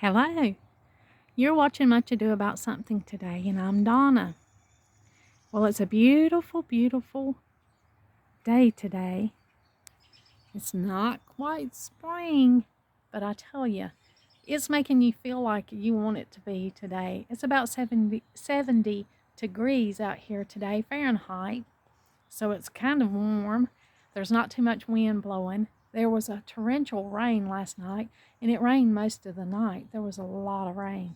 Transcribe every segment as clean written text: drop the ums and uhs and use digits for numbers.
Hello. You're watching Much Ado About Something today, and I'm Donna. Well, it's a beautiful, beautiful day today. It's not quite spring, but I tell you, it's making you feel like you want it to be today. It's about 70 degrees out here today, Fahrenheit, so it's kind of warm. There's not too much wind blowing. There was a torrential rain last night, and it rained most of the night. There was a lot of rain.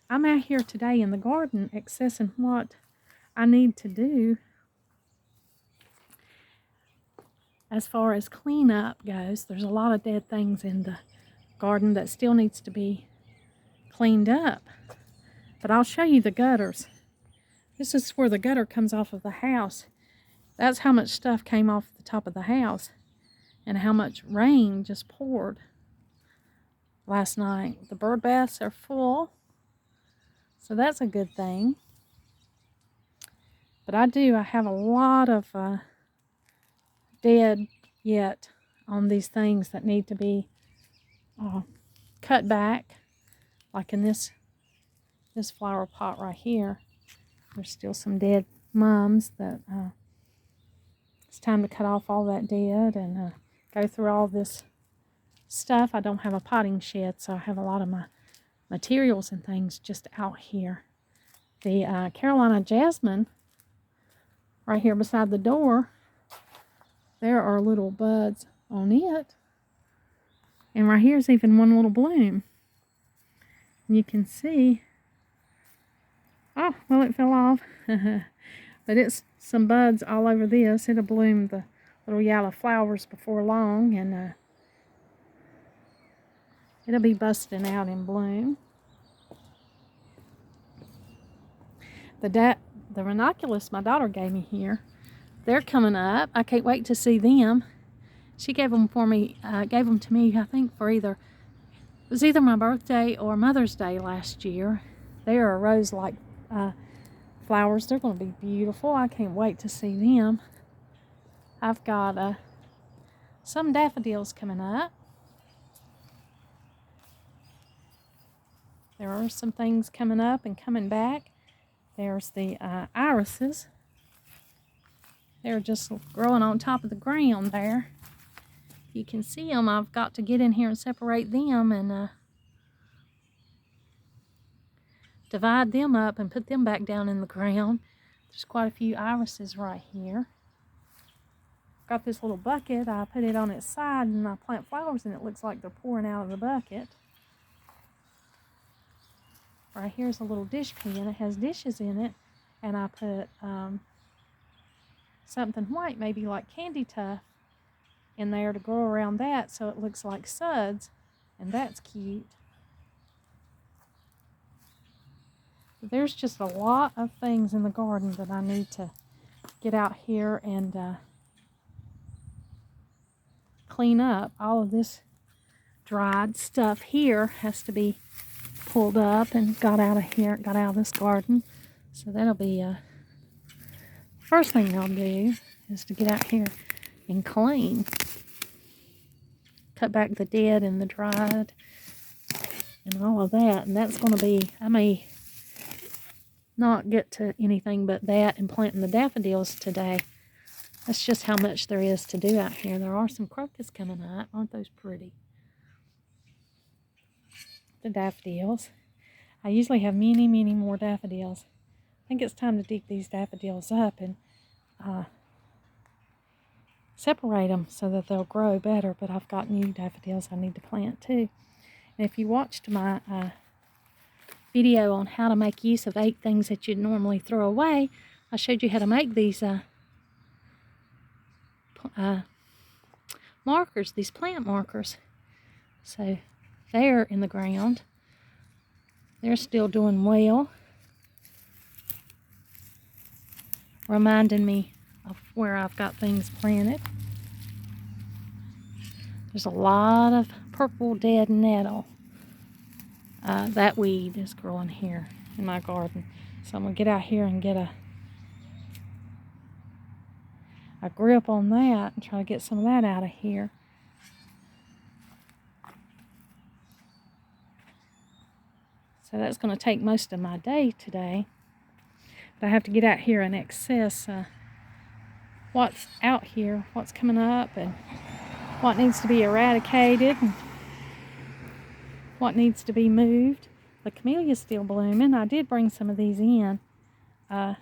I'm out here today in the garden accessing what I need to do as far as cleanup goes. There's a lot of dead things in the garden that still needs to be cleaned up. But I'll show you the gutters. This is where the gutter comes off of the house. That's how much stuff came off the top of the house and how much rain just poured last night. The bird baths are full, so that's a good thing. But I have a lot of dead yet on these things that need to be cut back. Like in this flower pot right here, there's still some dead mums that it's time to cut off all that dead and go through all this stuff. I don't have a potting shed, so I have a lot of my materials and things just out here. The Carolina Jasmine right here beside the door, there are little buds on it. And right here's even one little bloom. And you can see, oh, well, it fell off. But it's some buds all over this. It'll bloom the little yellow flowers before long, and it'll be busting out in bloom. The ranunculus my daughter gave me here, they're coming up. I can't wait to see them. She gave them to me, I think it was either my birthday or Mother's Day last year. They are rose-like flowers. They're going to be beautiful. I can't wait to see them. I've got some daffodils coming up. There are some things coming up and coming back. There's the irises. They're just growing on top of the ground there. You can see them. I've got to get in here and separate them and divide them up and put them back down in the ground. There's quite a few irises right here. Got this little bucket. I put it on its side and I plant flowers and it looks like they're pouring out of the bucket. Right here's a little dish pan. It has dishes in it, and I put something white, maybe like candy tuft, in there to grow around that so it looks like suds, and that's cute. But there's just a lot of things in the garden that I need to get out here and clean up. All of this dried stuff here has to be pulled up and got out of this garden. So that'll be first thing I'll do is to get out here and clean. Cut back the dead and the dried and all of that. And that's going to be, I may not get to anything but that and planting the daffodils today. That's just how much there is to do out here. There are some crocus coming up. Aren't those pretty? The daffodils. I usually have many, many more daffodils. I think it's time to dig these daffodils up and separate them so that they'll grow better. But I've got new daffodils I need to plant too. And if you watched my video on how to make use of 8 things that you'd normally throw away, I showed you how to make these markers, these plant markers. So they're in the ground. They're still doing well, reminding me of where I've got things planted. There's a lot of purple dead nettle. That weed is growing here in my garden. So I'm going to get out here and get a grip on that and try to get some of that out of here. So that's going to take most of my day today. But I have to get out here and access what's out here, what's coming up, and what needs to be eradicated, and what needs to be moved. The camellia's still blooming. I did bring some of these in. They're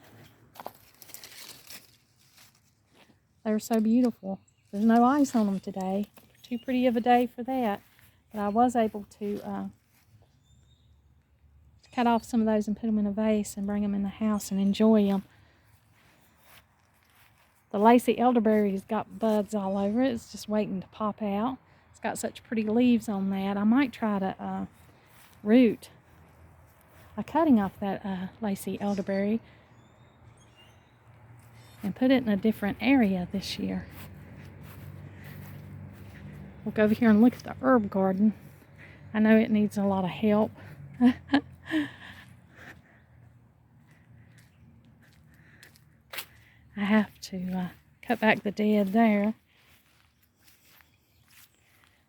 so beautiful. There's no ice on them today. Too pretty of a day for that. But I was able to cut off some of those and put them in a vase and bring them in the house and enjoy them. The lacy elderberry's got buds all over it. It's just waiting to pop out. It's got such pretty leaves on that. I might try to root a cutting off that lacy elderberry and put it in a different area this year. We'll go over here and look at the herb garden. I know it needs a lot of help. I have to cut back the dead there.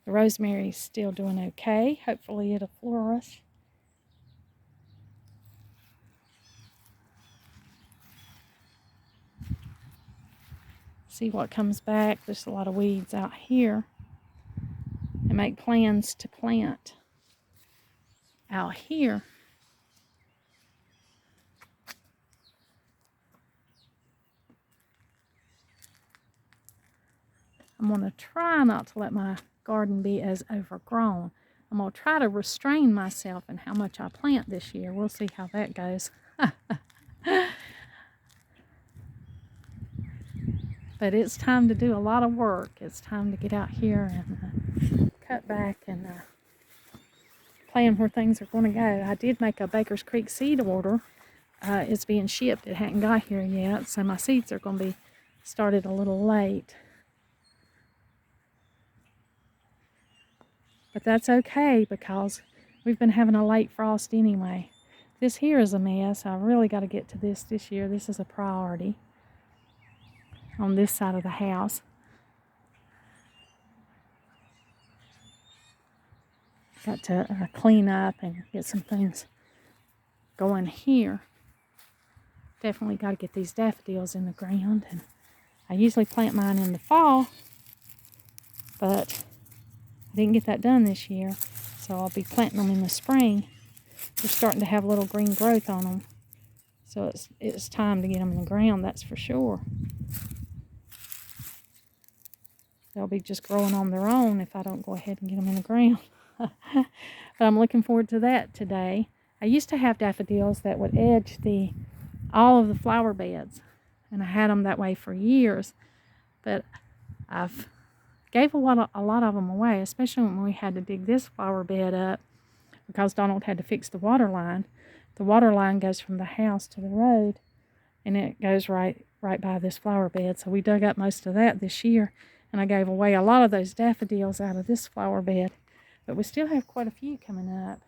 The rosemary's still doing okay. Hopefully it'll flourish. See what comes back. There's a lot of weeds out here. And make plans to plant out here. I'm going to try not to let my garden be as overgrown. I'm going to try to restrain myself in how much I plant this year. We'll see how that goes. But it's time to do a lot of work. It's time to get out here and cut back and plan where things are going to go. I did make a Baker's Creek seed order. It's being shipped. It hadn't got here yet, so my seeds are going to be started a little late. But that's okay because we've been having a late frost anyway. This here is a mess. I really got to get to this year. This is a priority on this side of the house. Got to clean up and get some things going here. Definitely got to get these daffodils in the ground. And I usually plant mine in the fall, but I didn't get that done this year, so I'll be planting them in the spring. They're starting to have little green growth on them, so it's time to get them in the ground, that's for sure. They'll be just growing on their own if I don't go ahead and get them in the ground. But I'm looking forward to that today. I used to have daffodils that would edge all of the flower beds, and I had them that way for years, but I've gave a lot of them away, especially when we had to dig this flower bed up because Donald had to fix the water line. The water line goes from the house to the road, and it goes right by this flower bed. So we dug up most of that this year, and I gave away a lot of those daffodils out of this flower bed. But we still have quite a few coming up.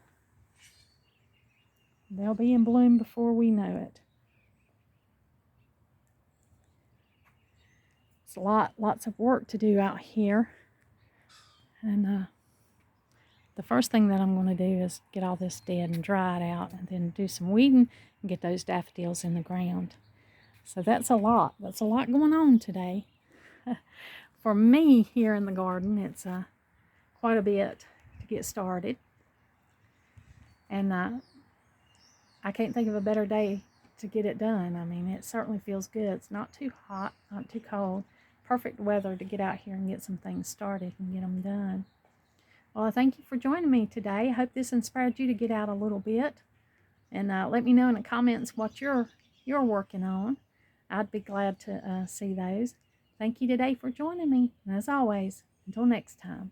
They'll be in bloom before we know it. It's lots of work to do out here. And the first thing that I'm going to do is get all this dead and dry it out, and then do some weeding and get those daffodils in the ground. So that's a lot. That's a lot going on today. For me here in the garden, it's quite a bit to get started. And I can't think of a better day to get it done. I mean, it certainly feels good. It's not too hot, not too cold. Perfect weather to get out here and get some things started and get them done. Well, I thank you for joining me today. I hope this inspired you to get out a little bit. And let me know in the comments what you're working on. I'd be glad to see those. Thank you today for joining me. And as always, until next time.